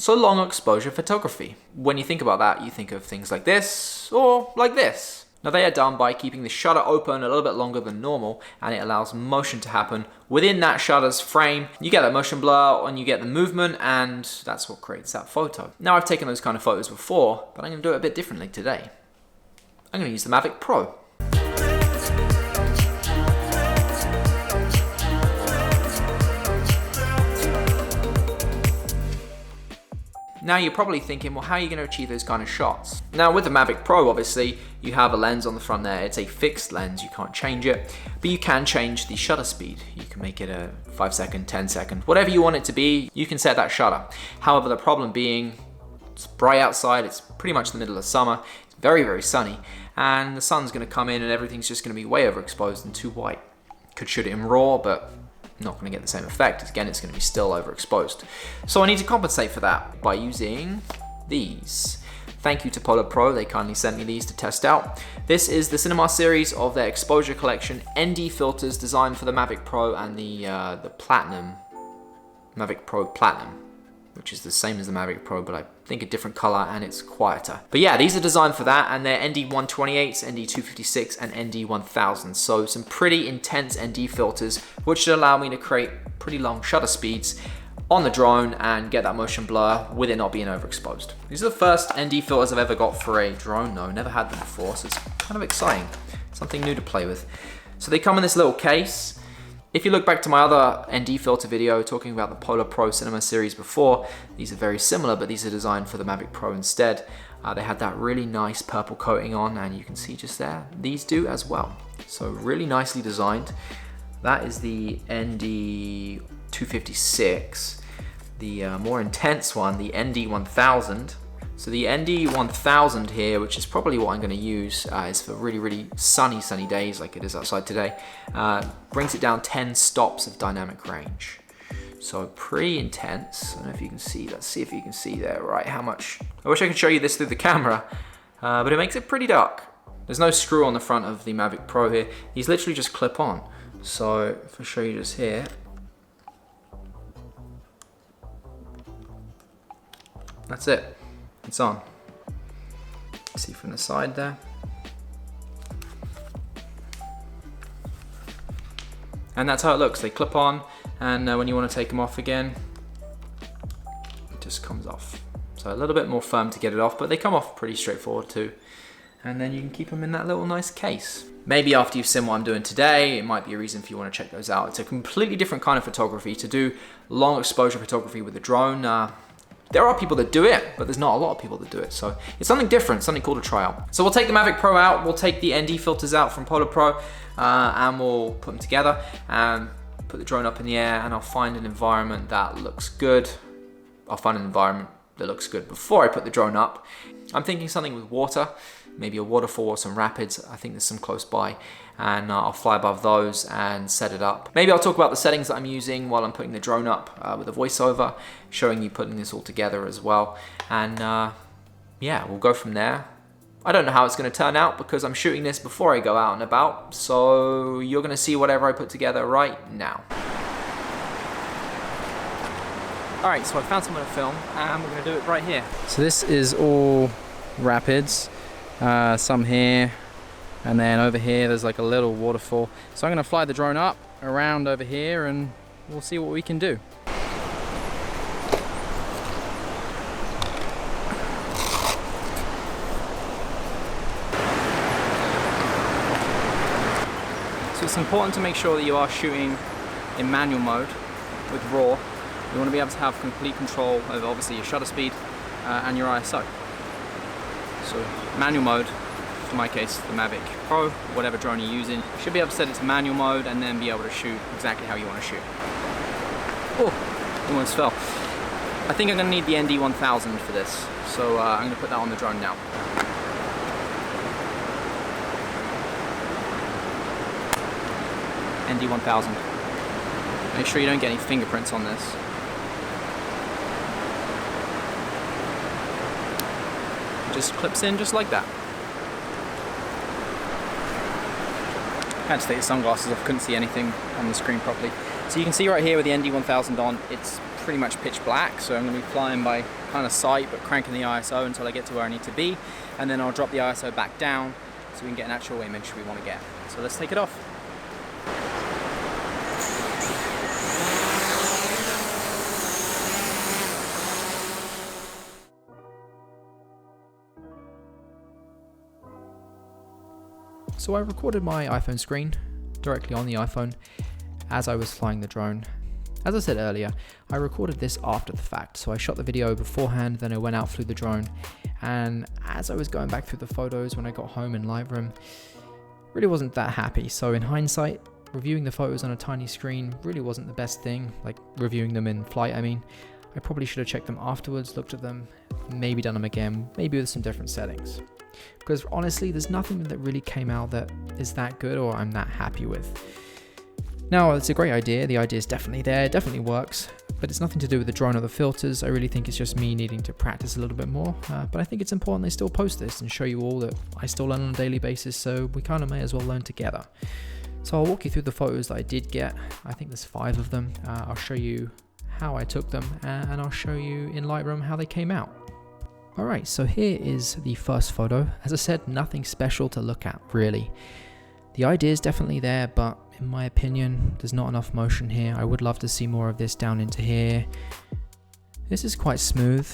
So long exposure photography. When you think about that, you think of things like this or like this. Now they are done by keeping the shutter open a little bit longer than normal, and it allows motion to happen within that shutter's frame. You get that motion blur and you get the movement, and that's what creates that photo. Now I've taken those kind of photos before, but I'm going to do it a bit differently today. I'm going to use the Mavic Pro. Now you're probably thinking, well, how are you going to achieve those kind of shots? Now with the Mavic Pro, obviously, you have a lens on the front there. It's a fixed lens, you can't change it, but you can change the shutter speed. You can make it a 5 second, 10 second, whatever you want it to be, you can set that shutter. However, the problem being, it's bright outside, it's pretty much the middle of summer, it's very, very sunny, and the sun's going to come in and everything's just going to be way overexposed and too white. Could shoot it in RAW, but not going to get the same effect. Again, it's going to be still overexposed. So I need to compensate for that by using these. Thank you to Polar Pro, they kindly sent me these to test out. This is the Cinema series of their exposure collection ND filters designed for the Mavic Pro and the Platinum, Mavic Pro Platinum, which is the same as the Mavic Pro, but I think a different color and it's quieter. But yeah, these are designed for that, and they're ND128s, ND256, and ND1000. So some pretty intense ND filters, which should allow me to create pretty long shutter speeds on the drone and get that motion blur with it not being overexposed. These are the first ND filters I've ever got for a drone though. Never had them before, so it's kind of exciting. Something new to play with. So they come in this little case. If you look back to my other ND filter video talking about the Polar Pro Cinema series before, these are very similar, but these are designed for the Mavic Pro instead. They had that really nice purple coating on, and you can see just there, these do as well. So really nicely designed. That is the ND256. The more intense one, the ND1000. So the ND1000 here, which is probably what I'm going to use, is for really, really sunny days like it is outside today, brings it down 10 stops of dynamic range. So pretty intense. I don't know if you can see, let's see if you can see there, right, how much. I wish I could show you this through the camera, but it makes it pretty dark. There's no screw on the front of the Mavic Pro here. These literally just clip on. So if I show you just here, that's it. It's on. See from the side there. And that's how it looks. They clip on, and when you want to take them off again, it just comes off. So a little bit more firm to get it off, but they come off pretty straightforward too. And then you can keep them in that little nice case. Maybe after you've seen what I'm doing today, it might be a reason for you want to check those out. It's a completely different kind of photography. To do long exposure photography with a drone, there are people that do it, but there's not a lot of people that do it. So it's something different, something cool to try out. So we'll take the Mavic Pro out, we'll take the ND filters out from Polar Pro, and we'll put them together and put the drone up in the air, and I'll find an environment that looks good. I'll find an environment that looks good before I put the drone up. I'm thinking something with water, maybe a waterfall or some rapids. I think there's some close by, and I'll fly above those and set it up. Maybe I'll talk about the settings that I'm using while I'm putting the drone up with a voiceover, showing you putting this all together as well. And yeah, we'll go from there. I don't know how it's going to turn out because I'm shooting this before I go out and about, so you're going to see whatever I put together right now. Alright, so I found somewhere to film, and we're going to do it right here. So this is all rapids, some here, and then over here there's like a little waterfall. So I'm going to fly the drone up around over here and we'll see what we can do. So it's important to make sure that you are shooting in manual mode with RAW. You want to be able to have complete control over obviously your shutter speed and your ISO. So manual mode, in my case the Mavic Pro, whatever drone you're using, you should be able to set it to manual mode and then be able to shoot exactly how you want to shoot. Oh, almost fell. I think I'm going to need the ND1000 for this, so I'm going to put that on the drone now. ND1000. Make sure you don't get any fingerprints on this. It just clips in just like that. I had to take the sunglasses off, couldn't see anything on the screen properly. So you can see right here with the ND1000 on, it's pretty much pitch black, so I'm going to be flying by kind of sight but cranking the ISO until I get to where I need to be, and then I'll drop the ISO back down so we can get an actual image we want to get. So let's take it off. So I recorded my iPhone screen directly on the iPhone as I was flying the drone. As I said earlier, I recorded this after the fact, so I shot the video beforehand, then I went out, flew the drone, and as I was going back through the photos when I got home in Lightroom, really wasn't that happy. So in hindsight, reviewing the photos on a tiny screen really wasn't the best thing, like reviewing them in flight, I mean. I probably should have checked them afterwards, looked at them, maybe done them again, maybe with some different settings. Because honestly, there's nothing that really came out that is that good or I'm that happy with. Now, it's a great idea, the idea is definitely there, it definitely works, but it's nothing to do with the drone or the filters. I really think it's just me needing to practice a little bit more, but I think it's important I still post this and show you all that I still learn on a daily basis, so we kind of may as well learn together. So I'll walk you through the photos that I did get. I think there's 5 of them. I'll show you how I took them, and I'll show you in Lightroom how they came out. Alright, so here is the first photo. As I said, nothing special to look at, really. The idea is definitely there, but in my opinion, there's not enough motion here. I would love to see more of this down into here. This is quite smooth,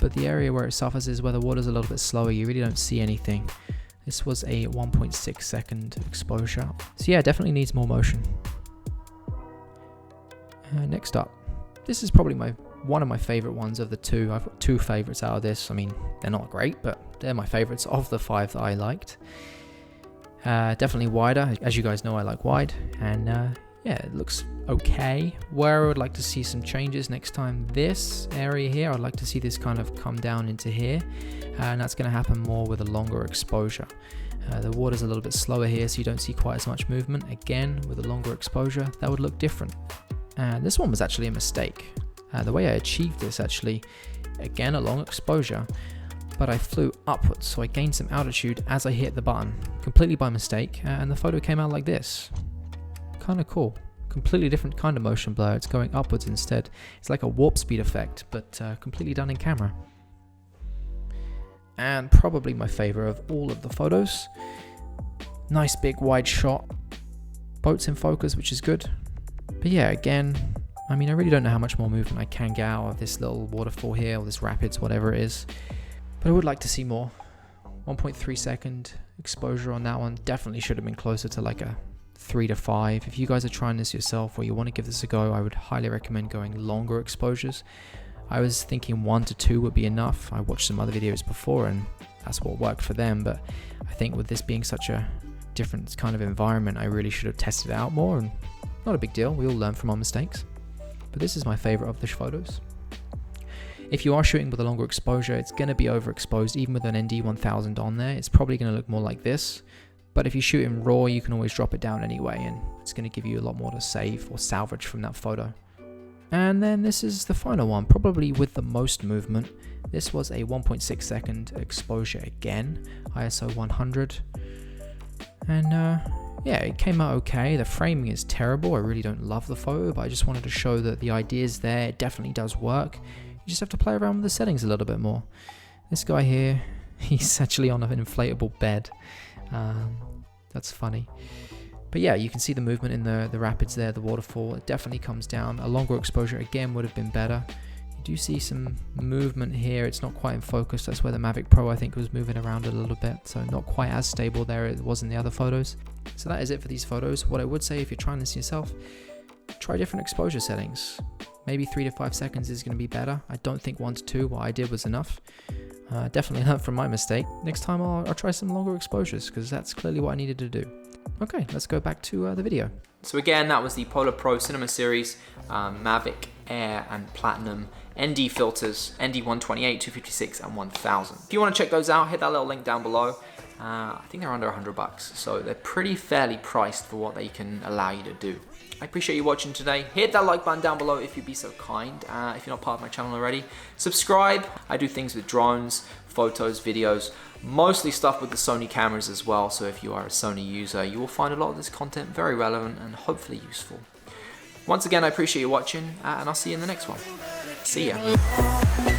but the area where it suffers is where the water's a little bit slower. You really don't see anything. This was a 1.6 second exposure. So yeah, definitely needs more motion. Next up, this is probably one of my favorite ones of the 2. I've got 2 favorites out of this. I mean, they're not great, but they're my favorites of the 5 that I liked. Definitely wider. As you guys know, I like wide, and yeah, it looks okay. Where I would like to see some changes next time, this area here, I'd like to see this kind of come down into here, and that's going to happen more with a longer exposure. The water's a little bit slower here, so you don't see quite as much movement. Again, with a longer exposure, that would look different. This one was actually a mistake. The way I achieved this, actually, again, a long exposure, but I flew upwards, so I gained some altitude as I hit the button, completely by mistake, and the photo came out like this. Kind of cool. Completely different kind of motion blur. It's going upwards instead. It's like a warp speed effect, but completely done in camera. And probably my favorite of all of the photos. Nice big wide shot. Boats in focus, which is good. But yeah, again, I mean, I really don't know how much more movement I can get out of this little waterfall here, or this rapids, whatever it is. But I would like to see more. 1.3 second exposure on that one. Definitely should have been closer to like a 3 to 5. If you guys are trying this yourself or you want to give this a go, I would highly recommend going longer exposures. I was thinking 1 to 2 would be enough. I watched some other videos before and that's what worked for them, but I think with this being such a different kind of environment, I really should have tested it out more, and not a big deal. We all learn from our mistakes. But this is my favorite of the photos. If you are shooting with a longer exposure, it's going to be overexposed. Even with an ND1000 on there, it's probably going to look more like this. But if you shoot in RAW, you can always drop it down anyway, and it's going to give you a lot more to save or salvage from that photo. And then this is the final one, probably with the most movement. This was a 1.6 second exposure again, ISO 100. And yeah, it came out okay. The framing is terrible. I really don't love the photo, but I just wanted to show that the idea is there. It definitely does work. You just have to play around with the settings a little bit more. This guy here, he's actually on an inflatable bed. That's funny. But yeah, you can see the movement in the rapids there, the waterfall. It definitely comes down. A longer exposure again would have been better. You do see some movement here. It's not quite in focus. That's where the Mavic Pro, I think, was moving around a little bit. So not quite as stable there as it was in the other photos. So that is it for these photos. What I would say, if you're trying this yourself, try different exposure settings. Maybe 3 to 5 seconds is going to be better. I don't think 1 to 2, what I did was enough. Definitely learned from my mistake. Next time I'll try some longer exposures, because that's clearly what I needed to do. Okay, let's go back to the video. So again, that was the Polar Pro Cinema Series, Mavic Air and Platinum ND filters, ND 128, 256 and 1000. If you want to check those out, hit that little link down below. I think they're under $100, so they're pretty fairly priced for what they can allow you to do. I appreciate you watching today. Hit that like button down below if you'd be so kind. If you're not part of my channel already, subscribe. I do things with drones, photos, videos, mostly stuff with the Sony cameras as well. So if you are a Sony user, you will find a lot of this content very relevant and hopefully useful. Once again, I appreciate you watching, and I'll see you in the next one. See ya.